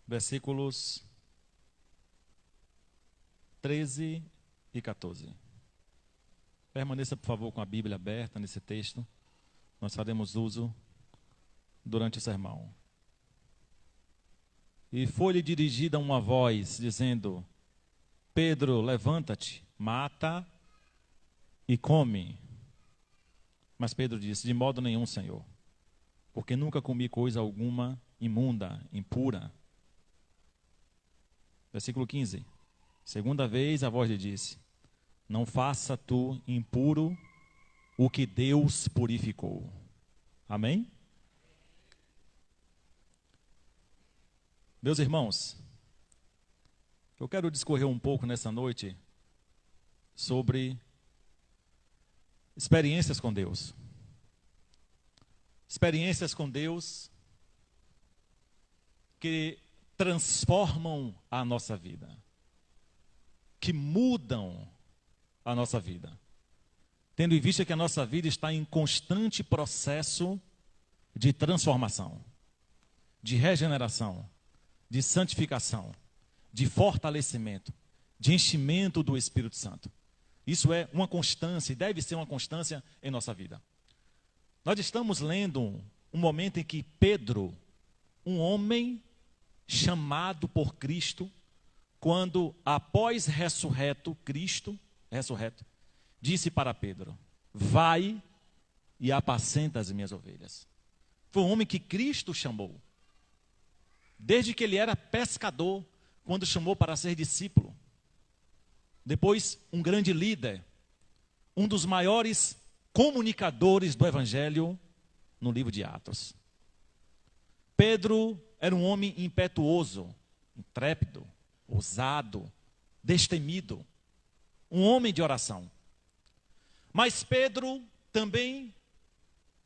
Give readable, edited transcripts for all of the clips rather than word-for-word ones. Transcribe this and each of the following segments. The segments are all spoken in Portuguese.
versículos 13 e 14. Permaneça, por favor, com a Bíblia aberta nesse texto. Nós faremos uso durante o sermão. E foi-lhe dirigida uma voz, dizendo: Pedro, levanta-te, mata e come. Mas Pedro disse: de modo nenhum, Senhor, porque nunca comi coisa alguma imunda, impura. Versículo 15. Segunda vez a voz lhe disse: não faça tu impuro o que Deus purificou. Amém? Meus irmãos, eu quero discorrer um pouco nessa noite sobre experiências com Deus. Experiências com Deus que transformam a nossa vida, que mudam a nossa vida, tendo em vista que a nossa vida está em constante processo de transformação, de regeneração, de santificação, de fortalecimento, de enchimento do Espírito Santo. Isso é uma constância e deve ser uma constância em nossa vida. Nós estamos lendo um momento em que Pedro, um homem chamado por Cristo, quando após Cristo ressurreto, disse para Pedro: vai e apacenta as minhas ovelhas. Foi um homem que Cristo chamou. Desde que ele era pescador, quando chamou para ser discípulo. Depois, um grande líder, um dos maiores comunicadores do Evangelho no livro de Atos. Pedro era um homem impetuoso, intrépido, ousado, destemido, um homem de oração. Mas Pedro também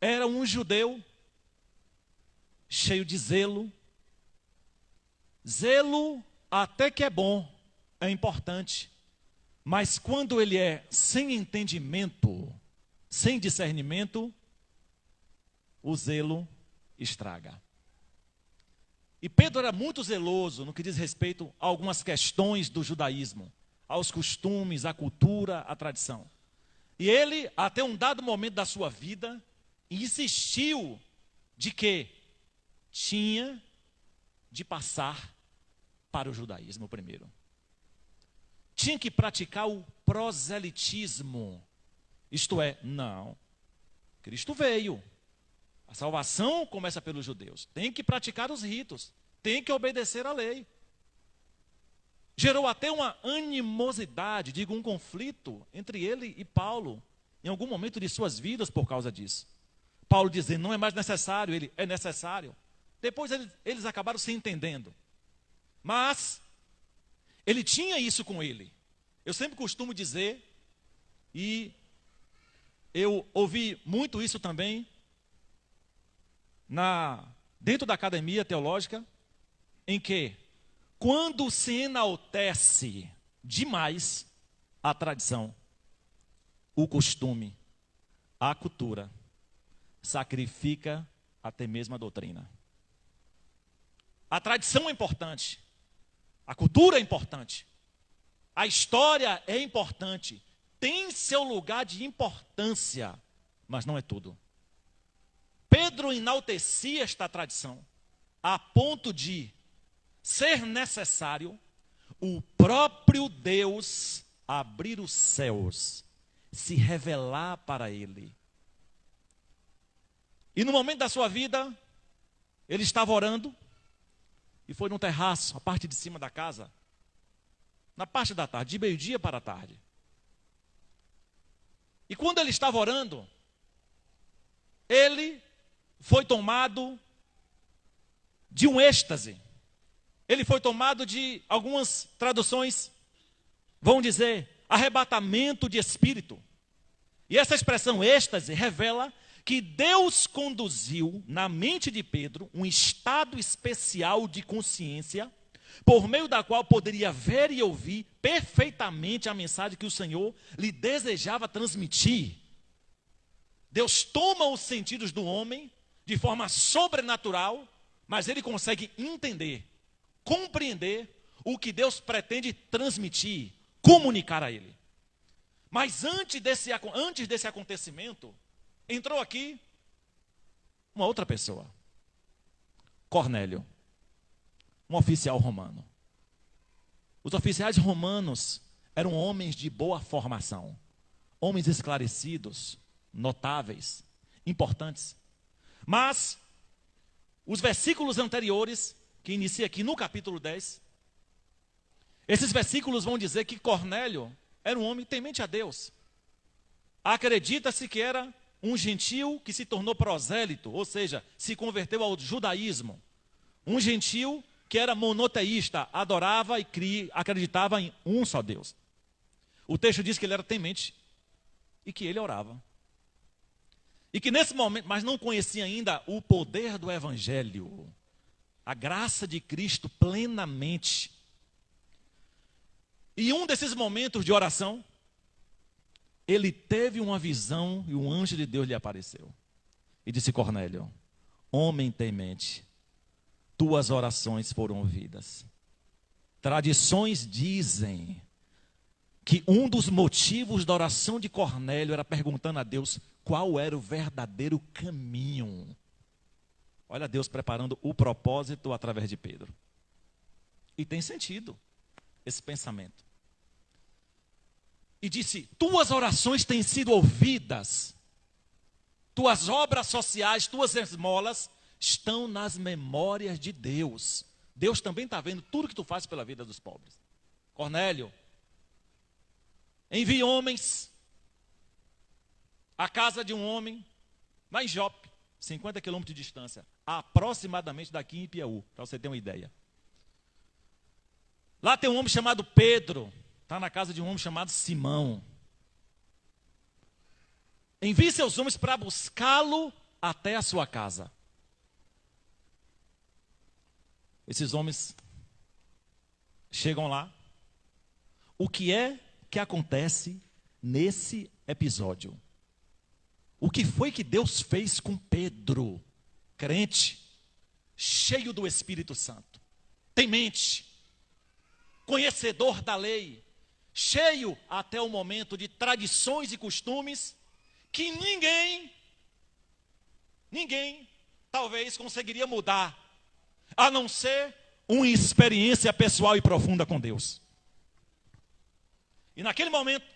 era um judeu cheio de zelo. Zelo até que é bom, é importante. Mas quando ele é sem entendimento, sem discernimento, o zelo estraga. E Pedro era muito zeloso no que diz respeito a algumas questões do judaísmo, aos costumes, à cultura, à tradição. E ele, até um dado momento da sua vida, insistiu de que tinha de passar para o judaísmo primeiro. Tinha que praticar o proselitismo. Isto é, não, Cristo veio. A salvação começa pelos judeus. Tem que praticar os ritos. Tem que obedecer à lei. Gerou até uma animosidade, digo, um conflito entre ele e Paulo, em algum momento de suas vidas por causa disso. Paulo dizendo: não é mais necessário, ele: é necessário. Depois eles acabaram se entendendo. Mas ele tinha isso com ele. Eu sempre costumo dizer, e eu ouvi muito isso também dentro da academia teológica, em que quando se enaltece demais a tradição, o costume, a cultura, sacrifica até mesmo a doutrina. A tradição é importante, a cultura é importante, a história é importante, tem seu lugar de importância, mas não é tudo. Pedro enaltecia esta tradição a ponto de ser necessário o próprio Deus abrir os céus, se revelar para ele. E no momento da sua vida, ele estava orando, e foi num terraço, a parte de cima da casa, na parte da tarde, de meio-dia para a tarde. E quando ele estava orando, ele foi tomado de um êxtase. Ele foi tomado de, algumas traduções vão dizer, arrebatamento de espírito. E essa expressão êxtase revela que Deus conduziu na mente de Pedro um estado especial de consciência, por meio da qual poderia ver e ouvir perfeitamente a mensagem que o Senhor lhe desejava transmitir. Deus toma os sentidos do homem de forma sobrenatural, mas ele consegue entender compreender o que Deus pretende transmitir, comunicar a ele. Mas antes desse acontecimento, entrou aqui uma outra pessoa. Cornélio, um oficial romano. Os oficiais romanos eram homens de boa formação, homens esclarecidos, notáveis, importantes. Mas os versículos anteriores, que inicia aqui no capítulo 10, esses versículos vão dizer que Cornélio era um homem temente a Deus. Acredita-se que era um gentil que se tornou prosélito, ou seja, se converteu ao judaísmo. Um gentil que era monoteísta, adorava e acreditava em um só Deus. O texto diz que ele era temente e que ele orava. E que nesse momento, mas não conhecia ainda o poder do evangelho, a graça de Cristo plenamente. E um desses momentos de oração, ele teve uma visão e um anjo de Deus lhe apareceu. E disse: Cornélio, homem temente, tuas orações foram ouvidas. Tradições dizem que um dos motivos da oração de Cornélio era perguntando a Deus qual era o verdadeiro caminho. Olha Deus preparando o propósito através de Pedro. E tem sentido esse pensamento. E disse: tuas orações têm sido ouvidas, tuas obras sociais, tuas esmolas estão nas memórias de Deus. Deus também está vendo tudo que tu fazes pela vida dos pobres. Cornélio, envie homens à casa de um homem lá em Jope, 50 quilômetros de distância, aproximadamente daqui em Piauí, para você ter uma ideia. Lá tem um homem chamado Pedro, está na casa de um homem chamado Simão. Envie seus homens para buscá-lo até a sua casa. Esses homens chegam lá. O que é que acontece nesse episódio? O que foi que Deus fez com Pedro, crente, cheio do Espírito Santo, temente, conhecedor da lei, cheio até o momento de tradições e costumes que ninguém talvez conseguiria mudar, a não ser uma experiência pessoal e profunda com Deus. E naquele momento,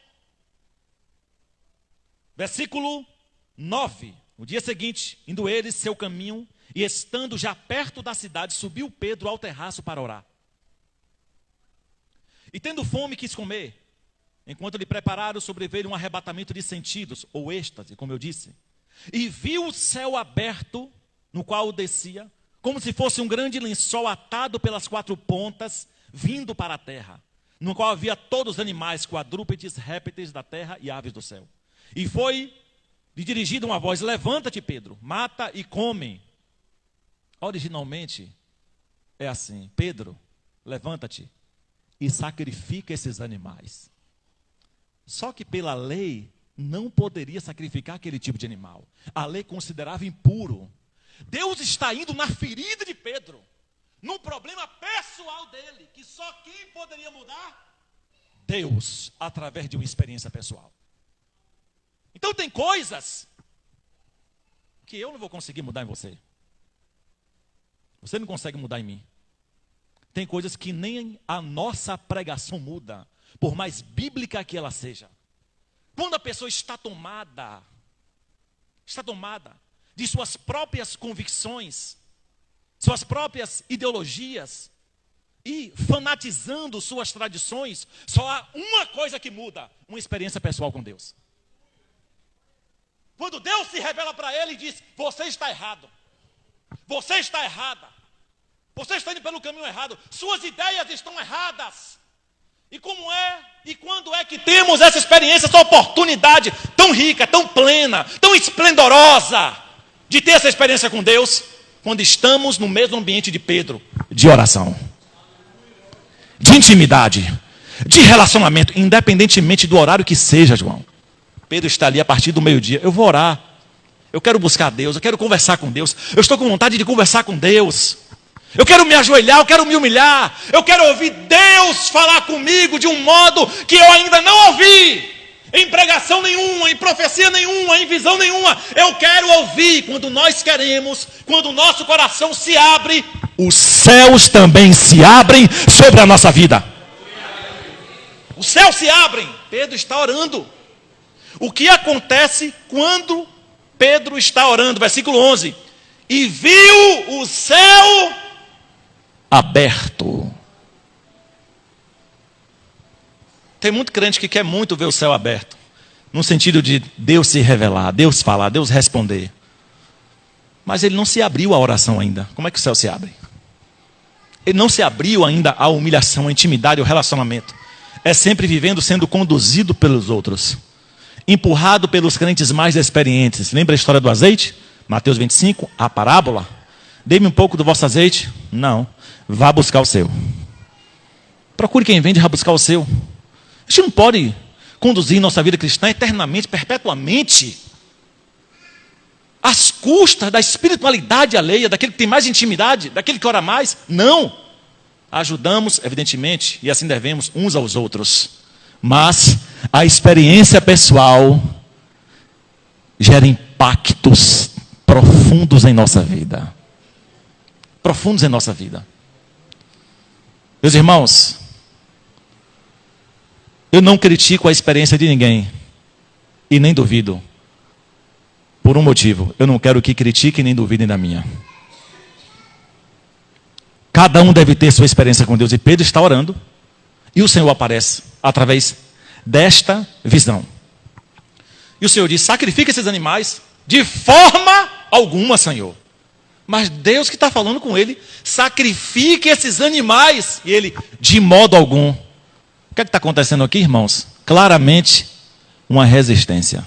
versículo 9, no dia seguinte, indo eles seu caminho, e estando já perto da cidade, subiu Pedro ao terraço para orar. E tendo fome, quis comer. Enquanto lhe prepararam, sobreveio um arrebatamento de sentidos, ou êxtase, como eu disse. E viu o céu aberto, no qual descia, como se fosse um grande lençol atado pelas quatro pontas, vindo para a terra, no qual havia todos os animais, quadrúpedes, répteis da terra e aves do céu. E foi lhe dirigida uma voz: levanta-te, Pedro, mata e come. Originalmente é assim: Pedro, levanta-te e sacrifica esses animais. Só que pela lei não poderia sacrificar aquele tipo de animal. A lei considerava impuro. Deus está indo na ferida de Pedro, num problema pessoal dele, que só quem poderia mudar? Deus, através de uma experiência pessoal. Então tem coisas que eu não vou conseguir mudar em você. Você não consegue mudar em mim. Tem coisas que nem a nossa pregação muda, por mais bíblica que ela seja. Quando a pessoa está tomada de suas próprias convicções, suas próprias ideologias, e fanatizando suas tradições, só há uma coisa que muda: uma experiência pessoal com Deus. Quando Deus se revela para ele e diz: você está errado, você está errada, você está indo pelo caminho errado, suas ideias estão erradas. E como é, e quando é que temos essa experiência, essa oportunidade tão rica, tão plena, tão esplendorosa, de ter essa experiência com Deus? Quando estamos no mesmo ambiente de Pedro, de oração, de intimidade, de relacionamento, independentemente do horário que seja, João. Pedro está ali a partir do meio-dia: eu vou orar, eu quero buscar Deus, eu quero conversar com Deus, eu estou com vontade de conversar com Deus. Eu quero me ajoelhar, eu quero me humilhar. Eu quero ouvir Deus falar comigo de um modo que eu ainda não ouvi. Em pregação nenhuma, em profecia nenhuma, em visão nenhuma. Eu quero ouvir. Quando nós queremos, quando o nosso coração se abre, os céus também se abrem sobre a nossa vida. Os céus se abrem. Pedro está orando. O que acontece quando Pedro está orando? Versículo 11. E viu o céu aberto. Tem muito crente que quer muito ver o céu aberto. No sentido de Deus se revelar, Deus falar, Deus responder. Mas ele não se abriu à oração ainda. Como é que o céu se abre? Ele não se abriu ainda à humilhação, à intimidade, ao relacionamento. É sempre vivendo, sendo conduzido pelos outros. Empurrado pelos crentes mais experientes. Lembra a história do azeite? Mateus 25, a parábola. Dê-me um pouco do vosso azeite. Não. Vá buscar o seu. Procure quem vende e vá buscar o seu. A gente não pode conduzir nossa vida cristã eternamente, perpetuamente, às custas da espiritualidade alheia, daquele que tem mais intimidade, daquele que ora mais. Não. Ajudamos, evidentemente, e assim devemos uns aos outros. Mas a experiência pessoal gera impactos profundos em nossa vida. Profundos em nossa vida. Meus irmãos, eu não critico a experiência de ninguém. E nem duvido. Por um motivo. Eu não quero que critiquem nem duvidem da minha. Cada um deve ter sua experiência com Deus. E Pedro está orando. E o Senhor aparece através desta visão. E o Senhor diz: sacrifica esses animais. De forma alguma, Senhor. Mas Deus que está falando com ele: sacrifique esses animais. E ele: de modo algum. O que é que está acontecendo aqui, irmãos? Claramente, uma resistência.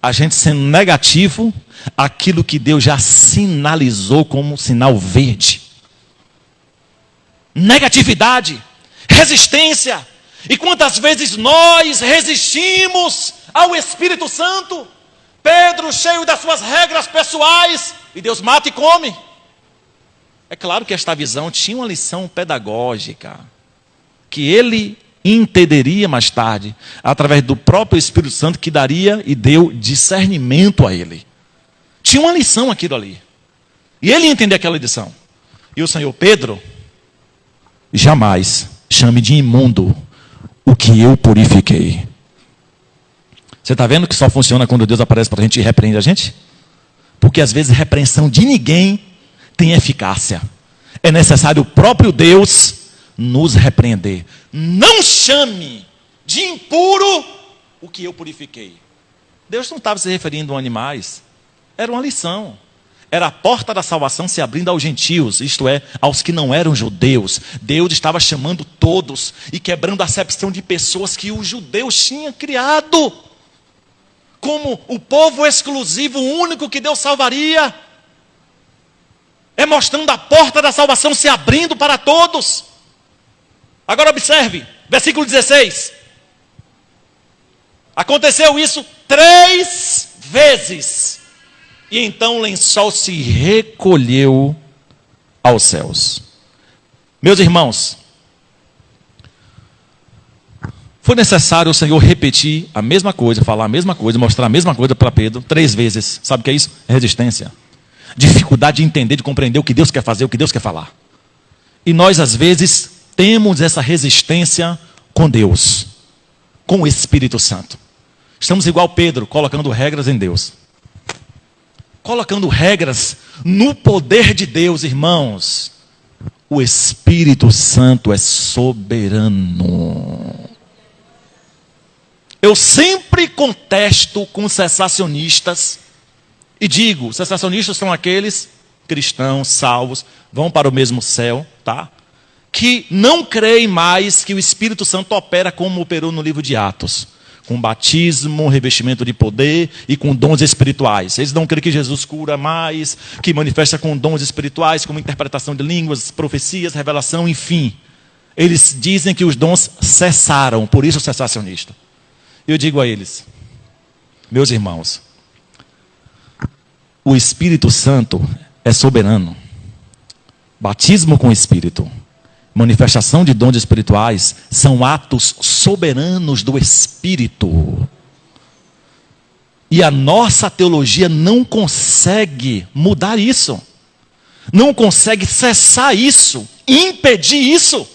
A gente sendo negativo àquilo que Deus já sinalizou como sinal verde. Negatividade, resistência. E quantas vezes nós resistimos ao Espírito Santo? Pedro, cheio das suas regras pessoais, e Deus mata e come. É claro que esta visão tinha uma lição pedagógica, que ele entenderia mais tarde, através do próprio Espírito Santo, que daria e deu discernimento a ele. Tinha uma lição aquilo ali. E ele ia entender aquela lição. E o Senhor: Pedro, jamais chame de imundo o que eu purifiquei. Você está vendo que só funciona quando Deus aparece para a gente e repreende a gente? Porque às vezes repreensão de ninguém tem eficácia. É necessário o próprio Deus nos repreender. Não chame de impuro o que eu purifiquei. Deus não estava se referindo a animais. Era uma lição. Era a porta da salvação se abrindo aos gentios, isto é, aos que não eram judeus. Deus estava chamando todos e quebrando a acepção de pessoas que os judeus tinham criado como o povo exclusivo, o único que Deus salvaria. É mostrando a porta da salvação se abrindo para todos. Agora observe, versículo 16. Aconteceu isso 3 vezes. E então o lençol se recolheu aos céus. Meus irmãos, foi necessário o Senhor repetir a mesma coisa, falar a mesma coisa, mostrar a mesma coisa para Pedro 3 vezes. Sabe o que é isso? Resistência. Dificuldade de entender, de compreender o que Deus quer fazer, o que Deus quer falar. E nós, às vezes, temos essa resistência com Deus, com o Espírito Santo. Estamos igual Pedro, colocando regras em Deus. Colocando regras no poder de Deus, irmãos. O Espírito Santo é soberano. Eu sempre contesto com cessacionistas e digo: cessacionistas são aqueles cristãos salvos, vão para o mesmo céu, tá? Que não creem mais que o Espírito Santo opera como operou no livro de Atos, com batismo, revestimento de poder e com dons espirituais. Eles não creem que Jesus cura mais, que manifesta com dons espirituais, como interpretação de línguas, profecias, revelação, enfim. Eles dizem que os dons cessaram, por isso o cessacionista. Eu digo a eles: meus irmãos, o Espírito Santo é soberano. Batismo com o Espírito, manifestação de dons espirituais, são atos soberanos do Espírito. E a nossa teologia não consegue mudar isso. Não consegue cessar isso, impedir isso.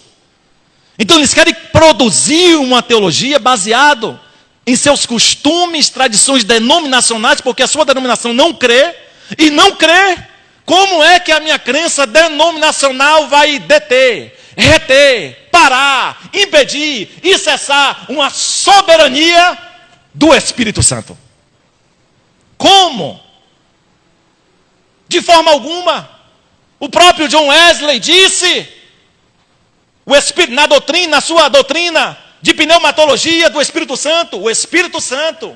Então eles querem produzir uma teologia baseada em seus costumes, tradições denominacionais, porque a sua denominação não crê, e não crê. Como é que a minha crença denominacional vai deter, reter, parar, impedir e cessar uma soberania do Espírito Santo? Como? De forma alguma. O próprio John Wesley disse, o Espírito, na sua doutrina de pneumatologia do Espírito Santo, o Espírito Santo,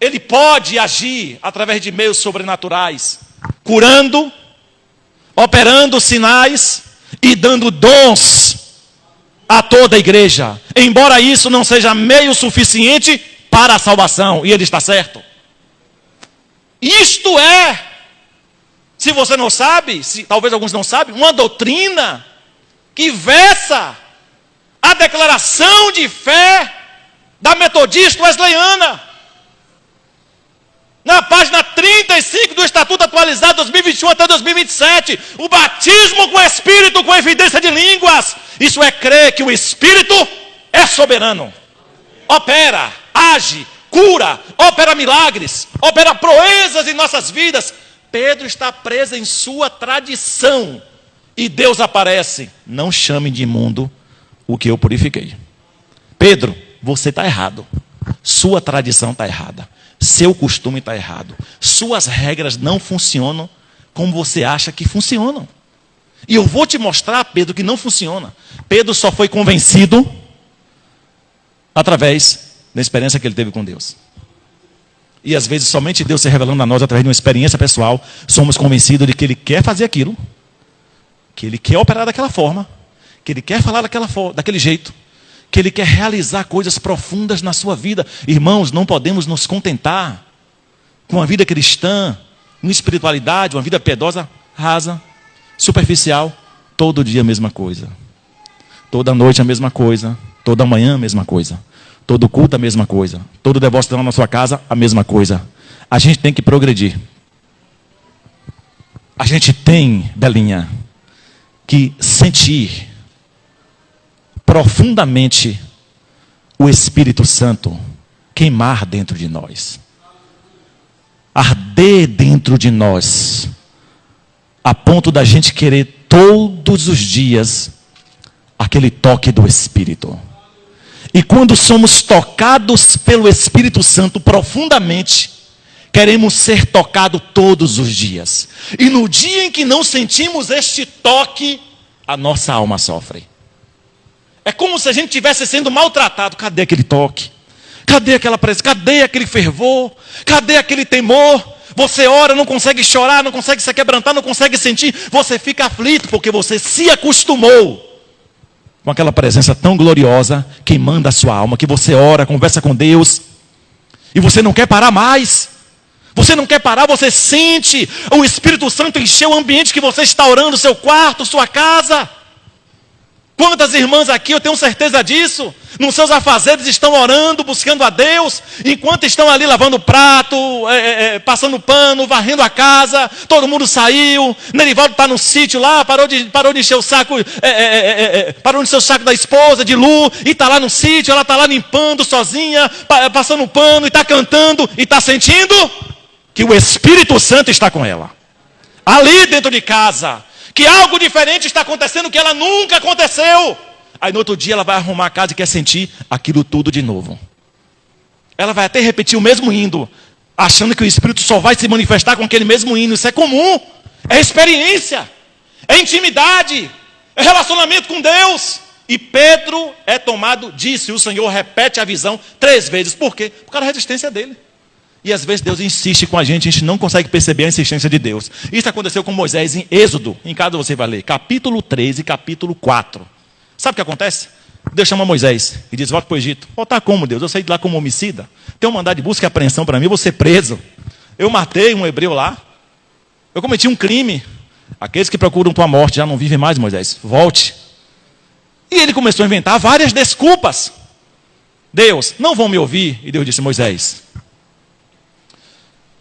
ele pode agir através de meios sobrenaturais, curando, operando sinais e dando dons a toda a igreja, embora isso não seja meio suficiente para a salvação, e ele está certo. Isto é, se você não sabe, talvez alguns não sabem, uma doutrina que versa a declaração de fé da metodista wesleyana. Na página 35 do Estatuto atualizado 2021 até 2027, o batismo com o Espírito com evidência de línguas. Isso é crer que o Espírito é soberano. Opera, age, cura, opera milagres, opera proezas em nossas vidas. Pedro está preso em sua tradição. E Deus aparece. Não chame de imundo o que eu purifiquei. Pedro, você está errado. Sua tradição está errada. Seu costume está errado. Suas regras não funcionam como você acha que funcionam. E eu vou te mostrar, Pedro, que não funciona. Pedro só foi convencido através da experiência que ele teve com Deus. E às vezes somente Deus se revelando a nós através de uma experiência pessoal, somos convencidos de que Ele quer fazer aquilo, que Ele quer operar daquela forma, que Ele quer falar daquele jeito, que Ele quer realizar coisas profundas na sua vida. Irmãos, não podemos nos contentar com uma vida cristã, uma espiritualidade, uma vida piedosa, rasa, superficial, todo dia a mesma coisa, toda noite a mesma coisa, toda manhã a mesma coisa, todo culto a mesma coisa, todo devocional na sua casa a mesma coisa. A gente tem que progredir. A gente tem, Belinha, que sentir profundamente o Espírito Santo queimar dentro de nós, arder dentro de nós, a ponto da gente querer todos os dias aquele toque do Espírito. E quando somos tocados pelo Espírito Santo profundamente, queremos ser tocados todos os dias. E no dia em que não sentimos este toque, a nossa alma sofre. É como se a gente estivesse sendo maltratado. Cadê aquele toque? Cadê aquela presença? Cadê aquele fervor? Cadê aquele temor? Você ora, não consegue chorar, não consegue se quebrantar, não consegue sentir. Você fica aflito porque você se acostumou com aquela presença tão gloriosa que manda a sua alma, que você ora, conversa com Deus, e você não quer parar mais. Você não quer parar, você sente o Espírito Santo encher o ambiente que você está orando, seu quarto, sua casa. Quantas irmãs aqui, eu tenho certeza disso, nos seus afazeres estão orando, buscando a Deus, enquanto estão ali lavando prato, passando pano, varrendo a casa, todo mundo saiu, Nerivaldo está no sítio lá, parou de encher o saco, parou de encher o saco da esposa, de Lu, e está lá no sítio, ela está lá limpando sozinha, passando pano, e está cantando, e está sentindo que o Espírito Santo está com ela, ali dentro de casa, que algo diferente está acontecendo que ela nunca aconteceu. Aí no outro dia ela vai arrumar a casa e quer sentir aquilo tudo de novo. Ela vai até repetir o mesmo hino, achando que o Espírito só vai se manifestar com aquele mesmo hino. Isso é comum, é experiência, é intimidade, é relacionamento com Deus. E Pedro é tomado disso, e o Senhor repete a visão 3 vezes. Por quê? Por causa da resistência dele. E às vezes Deus insiste com a gente não consegue perceber a insistência de Deus. Isso aconteceu com Moisés em Êxodo. Em casa você vai ler, capítulo 3 e capítulo 4. Sabe o que acontece? Deus chama Moisés e diz, volta para o Egito. Voltar como, Deus? Eu saí de lá como homicida. Tem um mandado de busca e apreensão para mim, eu vou ser preso. Eu matei um hebreu lá. Eu cometi um crime. Aqueles que procuram tua morte já não vivem mais, Moisés. Volte. E ele começou a inventar várias desculpas. Deus, não vão me ouvir. E Deus disse, Moisés,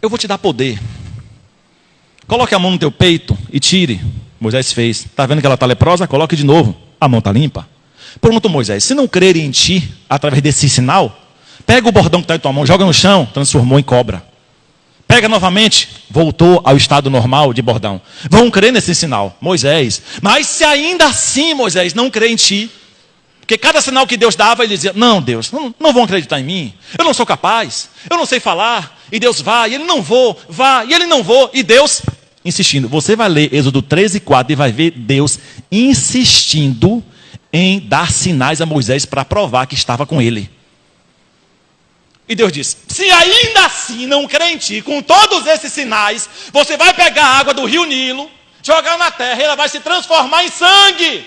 eu vou te dar poder. Coloque a mão no teu peito e tire. Moisés fez. Está vendo que ela está leprosa? Coloque de novo. A mão está limpa. Pronto, Moisés, se não crerem em ti, através desse sinal, pega o bordão que está em tua mão, joga no chão, transformou em cobra. Pega novamente, voltou ao estado normal de bordão. Vão crer nesse sinal, Moisés. Mas se ainda assim, Moisés, não crê em ti, porque cada sinal que Deus dava, ele dizia, não, Deus, não vão acreditar em mim. Eu não sou capaz, eu não sei falar. E Deus vai, e ele não vou, vai, e ele não vou. E Deus insistindo. Você vai ler Êxodo 13:4 e vai ver Deus insistindo em dar sinais a Moisés para provar que estava com ele. E Deus disse, se ainda assim não crê em ti, com todos esses sinais, você vai pegar a água do rio Nilo, jogar na terra e ela vai se transformar em sangue.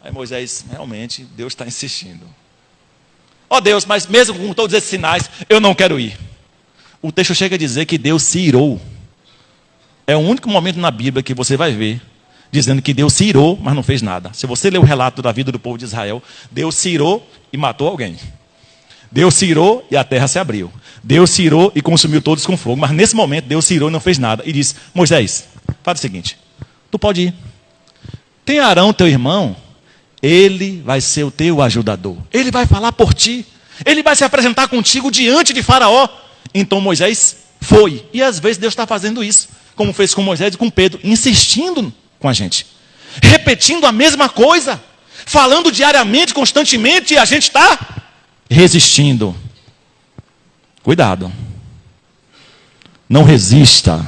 Aí Moisés, realmente, Deus está insistindo. Ó Deus, mas mesmo com todos esses sinais, eu não quero ir. O texto chega a dizer que Deus se irou. É o único momento na Bíblia que você vai ver dizendo que Deus se irou, mas não fez nada. Se você ler o relato da vida do povo de Israel, Deus se irou e matou alguém. Deus se irou e a terra se abriu. Deus se irou e consumiu todos com fogo. Mas nesse momento, Deus se irou e não fez nada. E disse, Moisés, faz o seguinte, tu pode ir. Tem Arão, teu irmão, ele vai ser o teu ajudador. Ele vai falar por ti. Ele vai se apresentar contigo diante de Faraó. Então Moisés foi. E às vezes Deus está fazendo isso, como fez com Moisés e com Pedro, insistindo com a gente, repetindo a mesma coisa, falando diariamente, constantemente, e a gente está resistindo. Cuidado. Não resista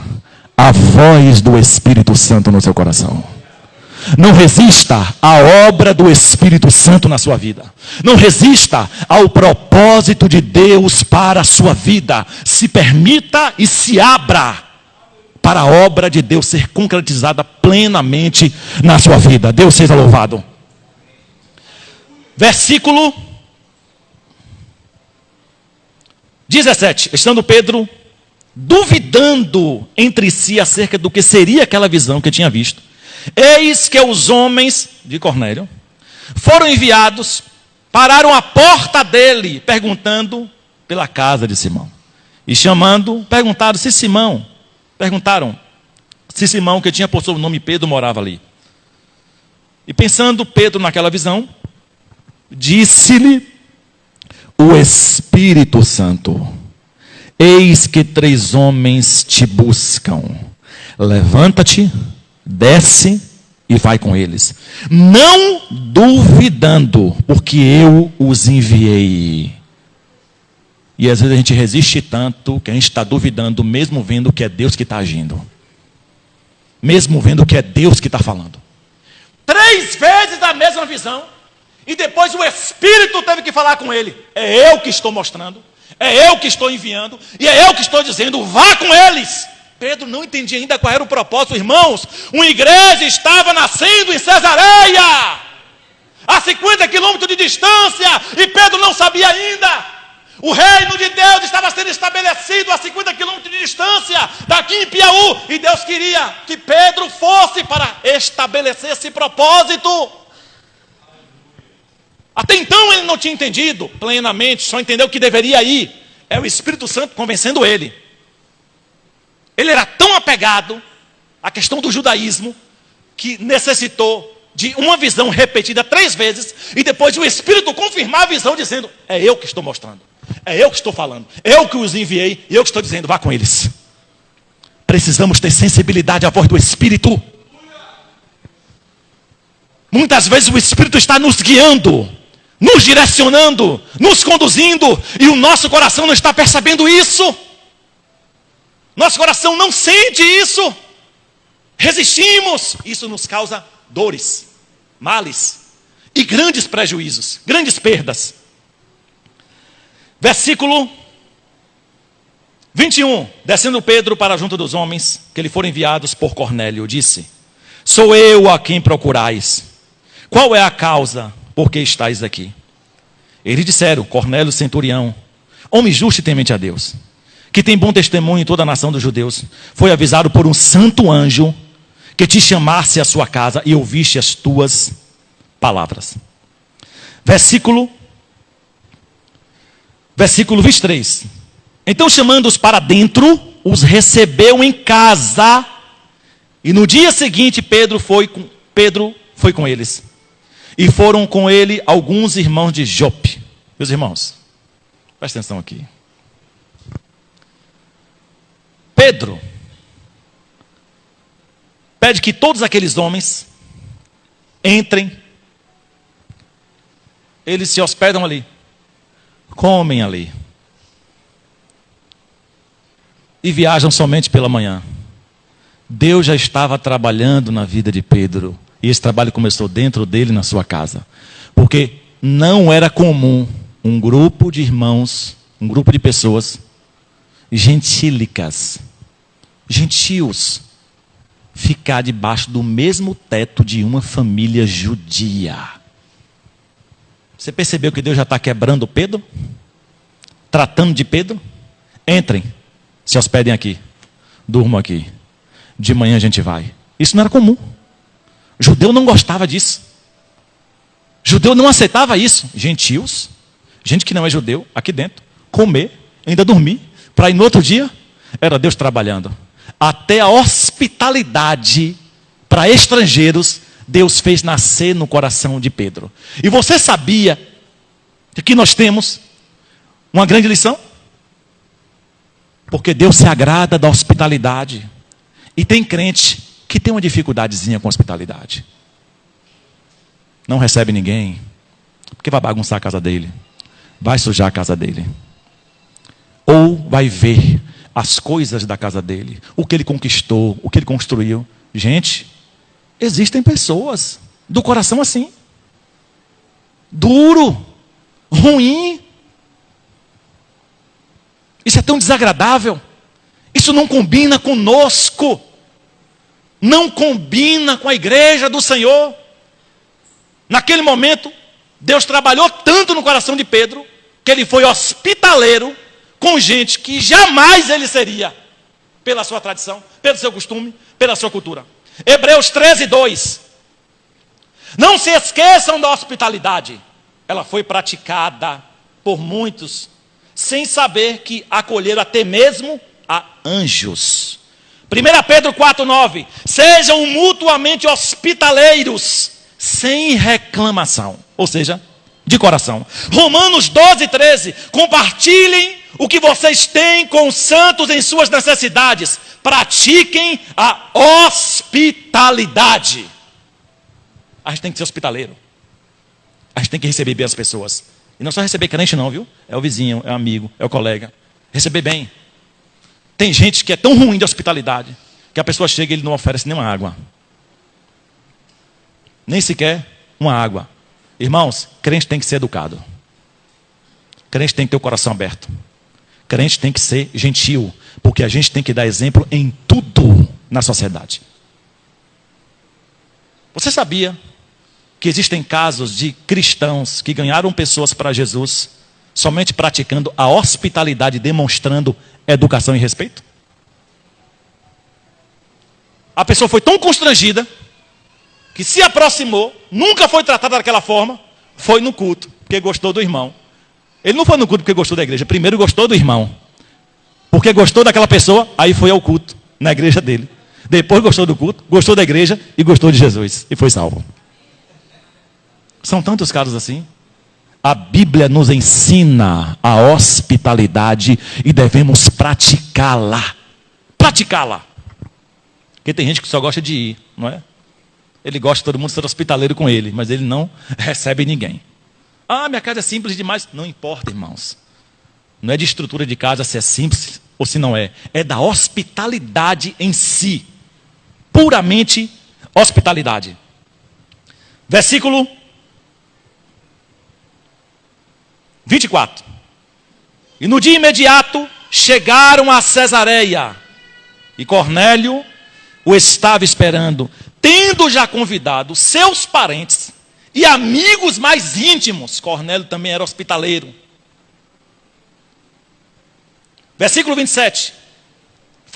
à voz do Espírito Santo no seu coração. Não resista à obra do Espírito Santo na sua vida. Não resista ao propósito de Deus para a sua vida. Se permita e se abra para a obra de Deus ser concretizada plenamente na sua vida. Deus seja louvado. Versículo 17. Estando Pedro duvidando entre si acerca do que seria aquela visão que tinha visto, eis que os homens de Cornélio foram enviados, pararam à porta dele, perguntando pela casa de Simão. E chamando, perguntaram se Simão, que tinha por sobrenome Pedro, morava ali. E pensando Pedro naquela visão, disse-lhe o Espírito Santo, eis que 3 homens te buscam. Levanta-te, desce e vai com eles, não duvidando, porque eu os enviei. E às vezes a gente resiste tanto que a gente está duvidando, mesmo vendo que é Deus que está agindo, mesmo vendo que é Deus que está falando. 3 vezes a mesma visão, e depois o Espírito teve que falar com ele. É eu que estou mostrando, é eu que estou enviando, e é eu que estou dizendo, vá com eles. Pedro não entendia ainda qual era o propósito. Irmãos, uma igreja estava nascendo em Cesareia, a 50 quilômetros de distância, e Pedro não sabia ainda. O reino de Deus estava sendo estabelecido a 50 quilômetros de distância, daqui em Piauí, e Deus queria que Pedro fosse para estabelecer esse propósito. Até então ele não tinha entendido plenamente, só entendeu que deveria ir. É o Espírito Santo convencendo ele. Ele era tão apegado à questão do judaísmo, que necessitou de uma visão repetida 3 vezes, e depois o Espírito confirmar a visão, dizendo, é eu que estou mostrando, é eu que estou falando, eu que os enviei, e eu que estou dizendo, vá com eles. Precisamos ter sensibilidade à voz do Espírito. Muitas vezes o Espírito está nos guiando, nos direcionando, nos conduzindo, e o nosso coração não está percebendo isso. Nosso coração não sente isso. Resistimos. Isso nos causa dores, males e grandes prejuízos, grandes perdas. Versículo 21. Descendo Pedro para junto dos homens que lhe foram enviados por Cornélio, disse, sou eu a quem procurais. Qual é a causa por que estáis aqui? Eles disseram, Cornélio centurião, homem justo e temente a Deus, que tem bom testemunho em toda a nação dos judeus, foi avisado por um santo anjo que te chamasse à sua casa e ouviste as tuas palavras. Versículo 23. Então, chamando-os para dentro, os recebeu em casa, e no dia seguinte Pedro foi com eles. E foram com ele alguns irmãos de Jope. Meus irmãos, presta atenção aqui. Pedro pede que todos aqueles homens entrem. Eles se hospedam ali, comem ali e viajam somente pela manhã. Deus já estava trabalhando na vida de Pedro, e esse trabalho começou dentro dele, na sua casa, porque não era comum um grupo de irmãos, um grupo de pessoas gentílicas, gentios, ficar debaixo do mesmo teto de uma família judia. Você percebeu que Deus já está quebrando Pedro? Tratando de Pedro? Entrem, se hospedem aqui, durmam aqui, de manhã a gente vai. Isso não era comum. Judeu não gostava disso. Judeu não aceitava isso. Gentios, gente que não é judeu, aqui dentro, comer, ainda dormir, para ir no outro dia, era Deus trabalhando. Até a hospitalidade para estrangeiros, Deus fez nascer no coração de Pedro. E você sabia que aqui nós temos uma grande lição? Porque Deus se agrada da hospitalidade. E tem crente que tem uma dificuldadezinha com hospitalidade. Não recebe ninguém, porque vai bagunçar a casa dele, vai sujar a casa dele. Ou vai ver as coisas da casa dele, o que ele conquistou, o que ele construiu. Gente, existem pessoas do coração assim, duro, ruim. Isso é tão desagradável. Isso não combina conosco. Não combina com a igreja do Senhor. Naquele momento, Deus trabalhou tanto no coração de Pedro, que ele foi hospitaleiro com gente que jamais ele seria, pela sua tradição, pelo seu costume, pela sua cultura. Hebreus 13:2. Não se esqueçam da hospitalidade. Ela foi praticada por muitos, sem saber que acolheram até mesmo a anjos. 1 Pedro 4:9. Sejam mutuamente hospitaleiros, sem reclamação. Ou seja, de coração. Romanos 12:13. Compartilhem o que vocês têm com os santos em suas necessidades. Pratiquem a hospitalidade. A gente tem que ser hospitaleiro. A gente tem que receber bem as pessoas. E não só receber crente não, viu? É o vizinho, é o amigo, é o colega. Receber bem. Tem gente que é tão ruim de hospitalidade, que a pessoa chega e ele não oferece nem uma água. Nem sequer uma água. Irmãos, crente tem que ser educado. Crente tem que ter o coração aberto. Crente tem que ser gentil, porque a gente tem que dar exemplo em tudo na sociedade. Você sabia que existem casos de cristãos que ganharam pessoas para Jesus somente praticando a hospitalidade, demonstrando educação e respeito? A pessoa foi tão constrangida que se aproximou, nunca foi tratada daquela forma, foi no culto, porque gostou do irmão. Ele não foi no culto porque gostou da igreja, primeiro gostou do irmão. Porque gostou daquela pessoa, aí foi ao culto, na igreja dele. Depois gostou do culto, gostou da igreja e gostou de Jesus, e foi salvo. São tantos casos assim. A Bíblia nos ensina a hospitalidade e devemos praticá-la. Praticá-la. Porque tem gente que só gosta de ir, não é? Ele gosta de todo mundo ser hospitaleiro com ele, mas ele não recebe ninguém. Ah, minha casa é simples demais. Não importa, irmãos. Não é de estrutura de casa se é simples ou se não é. É da hospitalidade em si. Puramente hospitalidade. Versículo 24. E no dia imediato chegaram a Cesareia. E Cornélio o estava esperando, tendo já convidado seus parentes e amigos mais íntimos. Cornélio também era hospitaleiro. Versículo 27.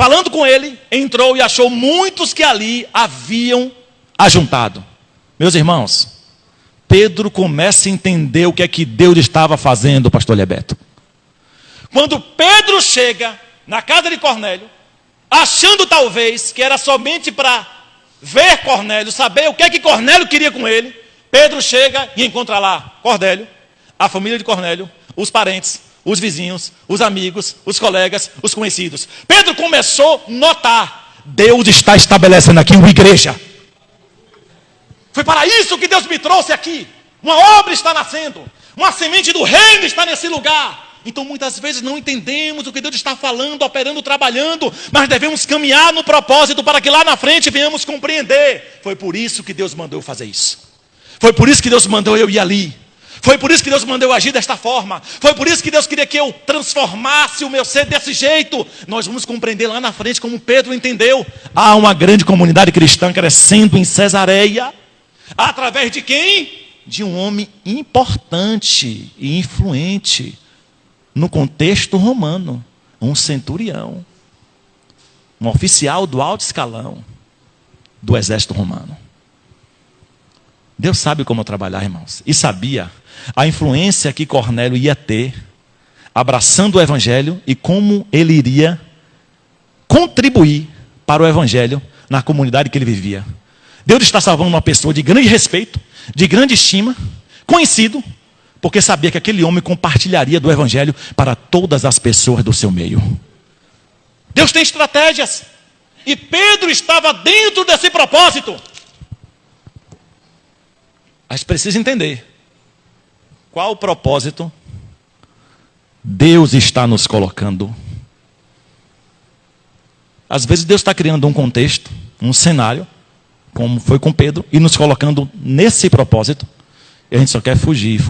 falando com ele, entrou e achou muitos que ali haviam ajuntado. Meus irmãos, Pedro começa a entender o que é que Deus estava fazendo, pastor Lebeto. Quando Pedro chega na casa de Cornélio, achando talvez que era somente para ver Cornélio, saber o que é que Cornélio queria com ele, Pedro chega e encontra lá Cornélio, a família de Cornélio, os parentes, os vizinhos, os amigos, os colegas, os conhecidos. Pedro começou a notar: Deus está estabelecendo aqui uma igreja. Foi para isso que Deus me trouxe aqui. Uma obra está nascendo, uma semente do reino está nesse lugar. Então muitas vezes não entendemos o que Deus está falando, operando, trabalhando, mas devemos caminhar no propósito para que lá na frente venhamos compreender. Foi por isso que Deus mandou eu fazer isso. Foi por isso que Deus mandou eu ir ali. Foi por isso que Deus mandou eu agir desta forma. Foi por isso que Deus queria que eu transformasse o meu ser desse jeito. Nós vamos compreender lá na frente como Pedro entendeu. Há uma grande comunidade cristã crescendo em Cesareia. Através de quem? De um homem importante e influente no contexto romano. Um centurião. Um oficial do alto escalão do exército romano. Deus sabe como trabalhar, irmãos. E sabia a influência que Cornélio ia ter, abraçando o evangelho, e como ele iria contribuir para o evangelho na comunidade que ele vivia. Deus está salvando uma pessoa de grande respeito, de grande estima, conhecido, porque sabia que aquele homem compartilharia do evangelho para todas as pessoas do seu meio. Deus tem estratégias, e Pedro estava dentro desse propósito. A gente precisa entender qual o propósito Deus está nos colocando. Às vezes Deus está criando um contexto, um cenário, como foi com Pedro, e nos colocando nesse propósito, e a gente só quer fugir,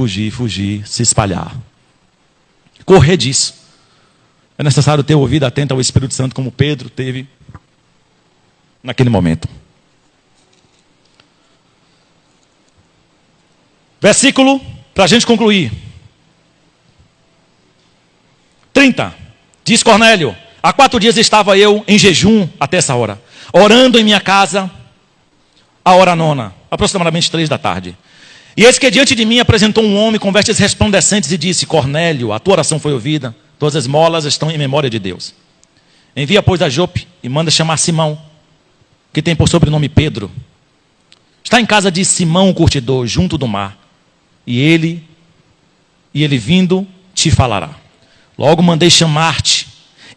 se espalhar. Correr disso. É necessário ter ouvido atento ao Espírito Santo, como Pedro teve naquele momento. Versículo, para a gente concluir. 30. Diz Cornélio: há 4 dias estava eu em jejum até essa hora, orando em minha casa, a hora 9, aproximadamente 3 da tarde. E eis que diante de mim apresentou um homem com vestes resplandecentes e disse: Cornélio, a tua oração foi ouvida, tuas esmolas estão em memória de Deus. Envia, pois, a Jope e manda chamar Simão, que tem por sobrenome Pedro. Está em casa de Simão, o curtidor, junto do mar. E ele vindo te falará. Logo mandei chamar-te,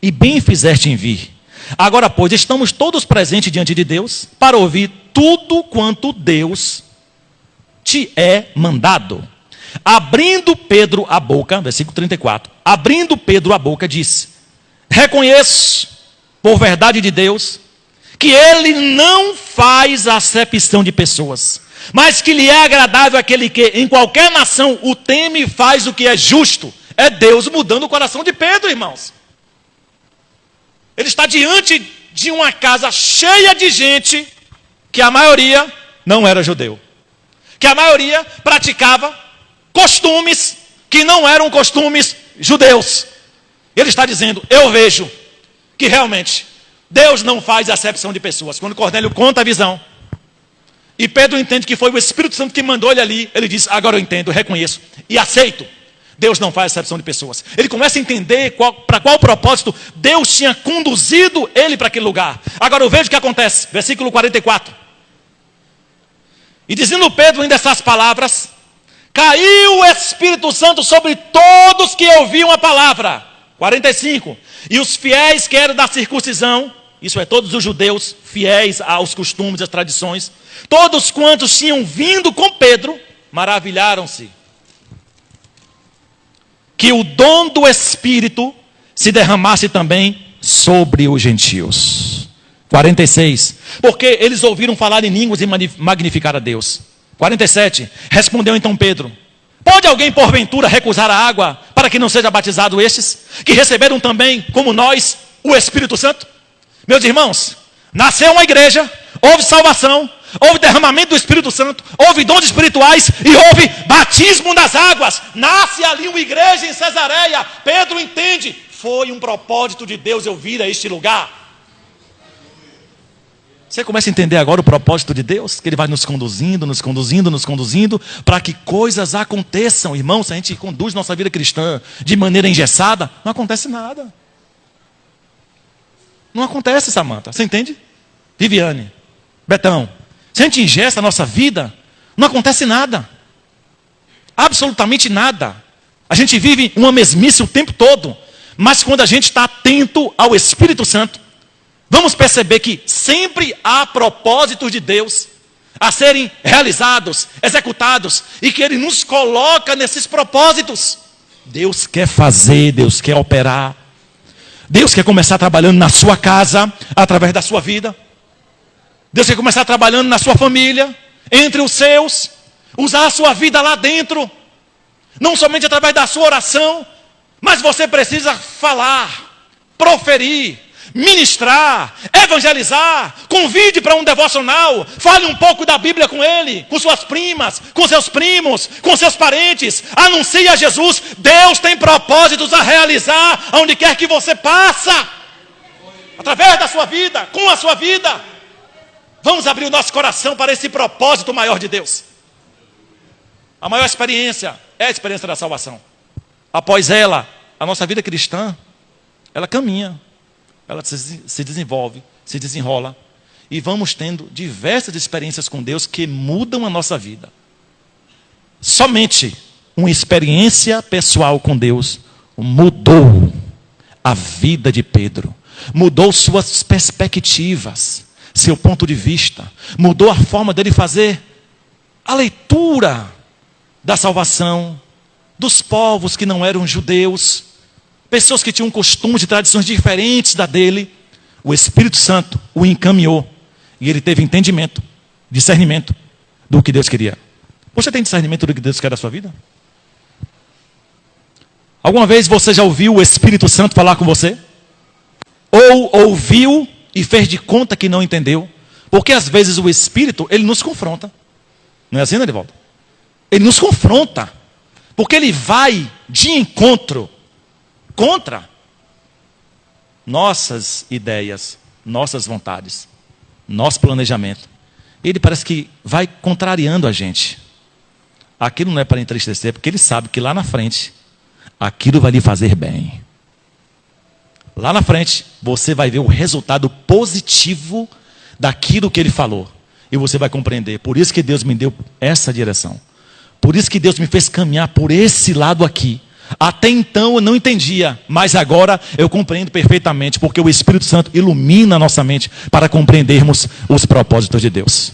e bem fizeste em vir. Agora, pois, estamos todos presentes diante de Deus, para ouvir tudo quanto Deus te é mandado. Abrindo Pedro a boca, versículo 34, abrindo Pedro a boca, disse: reconheço, por verdade de Deus, que ele não faz acepção de pessoas, mas que lhe é agradável aquele que em qualquer nação o teme e faz o que é justo. É Deus mudando o coração de Pedro, irmãos. Ele está diante de uma casa cheia de gente que a maioria não era judeu, que a maioria praticava costumes que não eram costumes judeus. Ele está dizendo: eu vejo que realmente Deus não faz acepção de pessoas. Quando Cornélio conta a visão, e Pedro entende que foi o Espírito Santo que mandou ele ali, ele diz: agora eu entendo, reconheço e aceito. Deus não faz acepção de pessoas. Ele começa a entender para qual propósito Deus tinha conduzido ele para aquele lugar. Agora eu vejo o que acontece, versículo 44. E dizendo Pedro ainda essas palavras, caiu o Espírito Santo sobre todos que ouviam a palavra. 45. E os fiéis que eram da circuncisão, isso é, todos os judeus fiéis aos costumes, às tradições, todos quantos tinham vindo com Pedro, maravilharam-se que o dom do Espírito se derramasse também sobre os gentios. 46. Porque eles ouviram falar em línguas e magnificar a Deus. 47. Respondeu então Pedro: pode alguém porventura recusar a água para que não seja batizado estes, que receberam também, como nós, o Espírito Santo? Meus irmãos, nasceu uma igreja, houve salvação, houve derramamento do Espírito Santo, houve dons espirituais e houve batismo nas águas. Nasce ali uma igreja em Cesareia. Pedro entende, foi um propósito de Deus eu vir a este lugar. Você começa a entender agora o propósito de Deus? Que Ele vai nos conduzindo, para que coisas aconteçam. Irmão, se a gente conduz nossa vida cristã de maneira engessada, não acontece nada. Não acontece, Samanta. Você entende? Viviane, Betão. Se a gente engessa a nossa vida, não acontece nada. Absolutamente nada. A gente vive uma mesmice o tempo todo. Mas quando a gente está atento ao Espírito Santo, vamos perceber que sempre há propósitos de Deus a serem realizados, executados, e que Ele nos coloca nesses propósitos. Deus quer fazer, Deus quer operar. Deus quer começar trabalhando na sua casa, através da sua vida. Deus quer começar trabalhando na sua família, entre os seus, usar a sua vida lá dentro, não somente através da sua oração, mas você precisa falar, proferir, ministrar, evangelizar, convide para um devocional, fale um pouco da Bíblia com ele, com suas primas, com seus primos, com seus parentes, anuncie a Jesus. Deus tem propósitos a realizar onde quer que você passa, através da sua vida, com a sua vida. Vamos abrir o nosso coração para esse propósito maior de Deus. A maior experiência é a experiência da salvação. Após ela, a nossa vida cristã, ela caminha, ela se desenvolve, se desenrola, e vamos tendo diversas experiências com Deus que mudam a nossa vida. Somente uma experiência pessoal com Deus mudou a vida de Pedro, mudou suas perspectivas, seu ponto de vista, mudou a forma dele fazer a leitura da salvação, dos povos que não eram judeus, pessoas que tinham costumes e tradições diferentes da dele. O Espírito Santo o encaminhou e ele teve entendimento, discernimento do que Deus queria. Você tem discernimento do que Deus quer da sua vida? Alguma vez você já ouviu o Espírito Santo falar com você? Ou ouviu e fez de conta que não entendeu? Porque às vezes o Espírito, ele nos confronta. Não é assim, Nerivaldo? Ele nos confronta. Porque ele vai de encontro contra nossas ideias, nossas vontades, nosso planejamento. Ele parece que vai contrariando a gente. Aquilo não é para entristecer, porque ele sabe que lá na frente, aquilo vai lhe fazer bem. Lá na frente, você vai ver o resultado positivo daquilo que ele falou. E você vai compreender. Por isso que Deus me deu essa direção. Por isso que Deus me fez caminhar por esse lado aqui. Até então eu não entendia, mas agora eu compreendo perfeitamente, porque o Espírito Santo ilumina a nossa mente para compreendermos os propósitos de Deus.